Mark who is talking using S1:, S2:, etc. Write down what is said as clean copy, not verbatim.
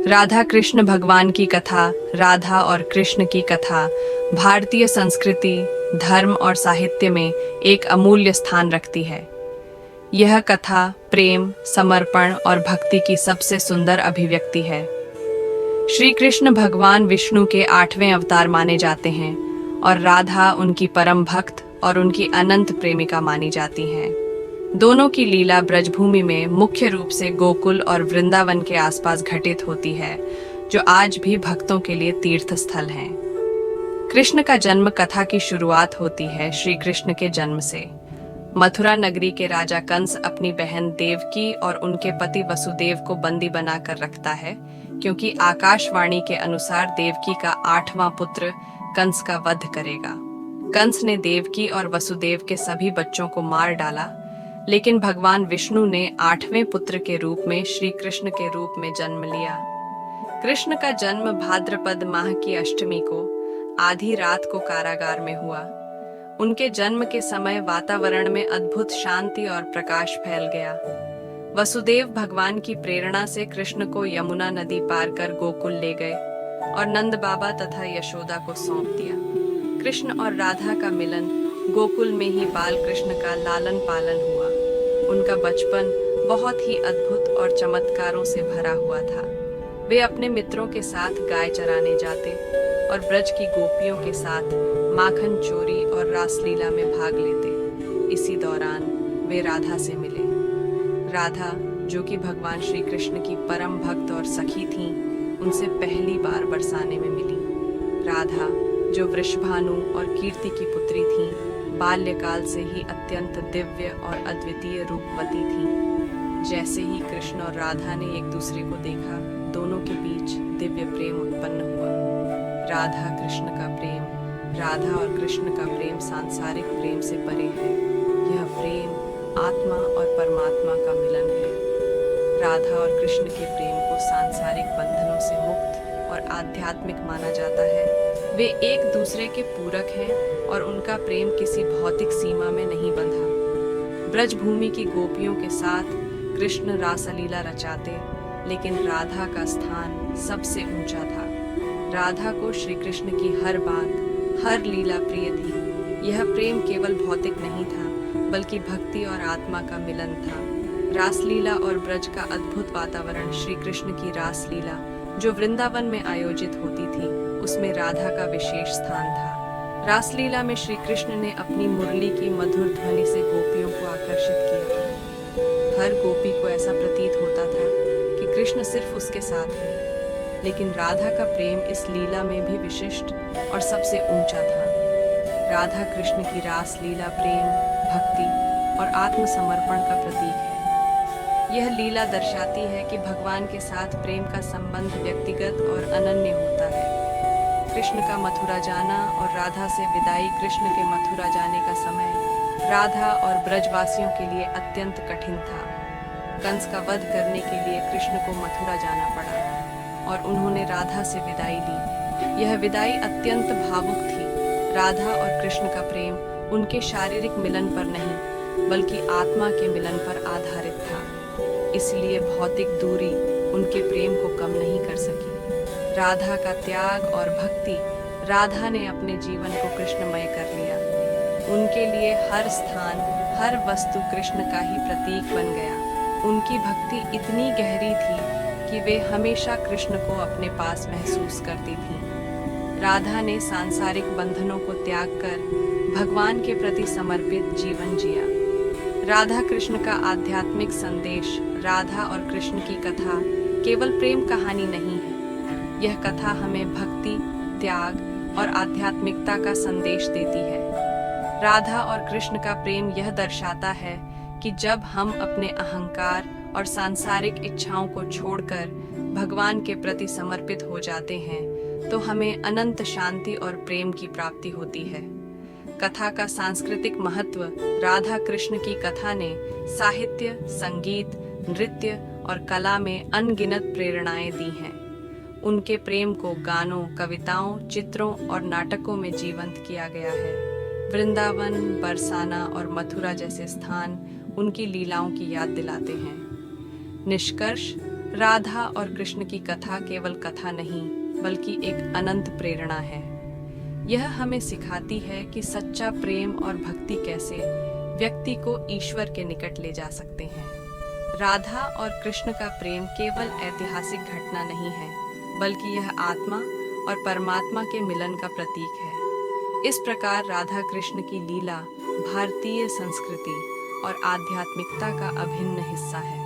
S1: राधा कृष्ण भगवान की कथा, राधा और कृष्ण की कथा भारतीय संस्कृति, धर्म और साहित्य में एक अमूल्य स्थान रखती है। यह कथा प्रेम, समर्पण और भक्ति की सबसे सुंदर अभिव्यक्ति है। श्री कृष्ण भगवान विष्णु के 8वें अवतार माने जाते हैं और राधा उनकी परम भक्त और उनकी अनंत प्रेमिका मानी जाती हैं। दोनों की लीला ब्रजभूमि में मुख्य रूप से गोकुल और वृंदावन के आसपास घटित होती है, जो आज भी भक्तों के लिए तीर्थ स्थल हैं। कृष्ण का जन्म कथा की शुरुआत होती है श्री कृष्ण के जन्म से। मथुरा नगरी के राजा कंस अपनी बहन देवकी और उनके पति वसुदेव को बंदी बनाकर रखता है, क्योंकि आकाशवाणी के अनुसार देवकी का 8वां पुत्र कंस का वध करेगा। कंस ने देवकी और वसुदेव के सभी बच्चों को मार डाला, लेकिन भगवान विष्णु ने 8वें पुत्र के रूप में श्री कृष्ण के रूप में जन्म लिया। कृष्ण का जन्म भाद्रपद माह की अष्टमी को आधी रात को कारागार में हुआ। उनके जन्म के समय वातावरण में अद्भुत शांति और प्रकाश फैल गया। वसुदेव भगवान की प्रेरणा से कृष्ण को यमुना नदी पार कर गोकुल ले गए और नंद बाबा तथा यशोदा को सौंप दिया। कृष्ण और राधा का मिलन गोकुल में ही बाल कृष्ण का लालन पालन हुआ। उनका बचपन बहुत ही अद्भुत और चमत्कारों से भरा हुआ था। वे अपने मित्रों के साथ गाय चराने जाते और ब्रज की गोपियों के साथ माखन चोरी और रासलीला में भाग लेते। इसी दौरान वे राधा से मिले। राधा, जो कि भगवान श्री कृष्ण की परम भक्त और सखी थीं, उनसे पहली बार बरसाने में मिली। राधा, जो वृषभानु और कीर्ति की पुत्री थीं, बाल्यकाल से ही अत्यंत दिव्य और अद्वितीय रूपवती थीं। जैसे ही कृष्ण और राधा ने एक दूसरे को देखा, दोनों के बीच दिव्य प्रेम उत्पन्न हुआ। राधा कृष्ण का प्रेम, राधा और कृष्ण का प्रेम सांसारिक प्रेम से परे है। यह प्रेम आत्मा और परमात्मा का मिलन है। राधा और कृष्ण के प्रेम को सांसारिक बंधनों से मुक्त और आध्यात्मिक माना जाता है। वे एक दूसरे के पूरक हैं और उनका प्रेम किसी भौतिक सीमा में नहीं बंधा। ब्रजभूमि की गोपियों के साथ कृष्ण रासलीला रचाते, लेकिन राधा का स्थान सबसे ऊंचा था। राधा को श्री कृष्ण की हर बात, हर लीला प्रिय थी। यह प्रेम केवल भौतिक नहीं था, बल्कि भक्ति और आत्मा का मिलन था। रासलीला और ब्रज का अद्भुत वातावरण, श्री कृष्ण की रासलीला जो वृंदावन में आयोजित होती थी, उसमें राधा का विशेष स्थान था। रासलीला में श्री कृष्ण ने अपनी मुरली की मधुर ध्वनि से गोपियों को आकर्षित किया। हर गोपी को ऐसा प्रतीत होता था कि कृष्ण सिर्फ उसके साथ है, लेकिन राधा का प्रेम इस लीला में भी विशिष्ट और सबसे ऊंचा था। राधा कृष्ण की रासलीला प्रेम, भक्ति और आत्मसमर्पण का प्रतीक है। यह लीला दर्शाती है कि भगवान के साथ प्रेम का संबंध व्यक्तिगत और अनन्य होता है। कृष्ण का मथुरा जाना और राधा से विदाई। कृष्ण के मथुरा जाने का समय राधा और ब्रजवासियों के लिए अत्यंत कठिन था। कंस का वध करने के लिए कृष्ण को मथुरा जाना पड़ा और उन्होंने राधा से विदाई ली। यह विदाई अत्यंत भावुक थी। राधा और कृष्ण का प्रेम उनके शारीरिक मिलन पर नहीं, बल्कि आत्मा के मिलन पर आधारित था। इसलिए भौतिक दूरी उनके प्रेम को कम नहीं कर सकी। राधा का त्याग और भक्ति, राधा ने अपने जीवन को कृष्णमय कर लिया। उनके लिए हर स्थान, हर वस्तु कृष्ण का ही प्रतीक बन गया। उनकी भक्ति इतनी गहरी थी कि वे हमेशा कृष्ण को अपने पास महसूस करती थीं। राधा ने सांसारिक बंधनों को त्याग कर भगवान के प्रति समर्पित जीवन जिया। राधा कृष्ण का आध्यात्मिक संदेश। राधा और कृष्ण की कथा केवल प्रेम कहानी नहीं है। यह कथा हमें भक्ति, त्याग और आध्यात्मिकता का संदेश देती है। राधा और कृष्ण का प्रेम यह दर्शाता है कि जब हम अपने अहंकार और सांसारिक इच्छाओं को छोड़कर भगवान के प्रति समर्पित हो जाते हैं, तो हमें अनंत शांति और प्रेम की प्राप्ति होती है। कथा का सांस्कृतिक महत्व। राधा कृष्ण की कथा ने साहित्य, संगीत, नृत्य और कला में अनगिनत प्रेरणाएं दी हैं। उनके प्रेम को गानों, कविताओं, चित्रों और नाटकों में जीवंत किया गया है। वृंदावन, बरसाना और मथुरा जैसे स्थान उनकी लीलाओं की याद दिलाते हैं। निष्कर्ष, राधा और कृष्ण की कथा केवल कथा नहीं बल्कि एक अनंत प्रेरणा है। यह हमें सिखाती है कि सच्चा प्रेम और भक्ति कैसे व्यक्ति को ईश्वर के निकट ले जा सकते हैं। राधा और कृष्ण का प्रेम केवल ऐतिहासिक घटना नहीं है बल्कि यह आत्मा और परमात्मा के मिलन का प्रतीक है। इस प्रकार राधा कृष्ण की लीला भारतीय संस्कृति और आध्यात्मिकता का अभिन्न हिस्सा है।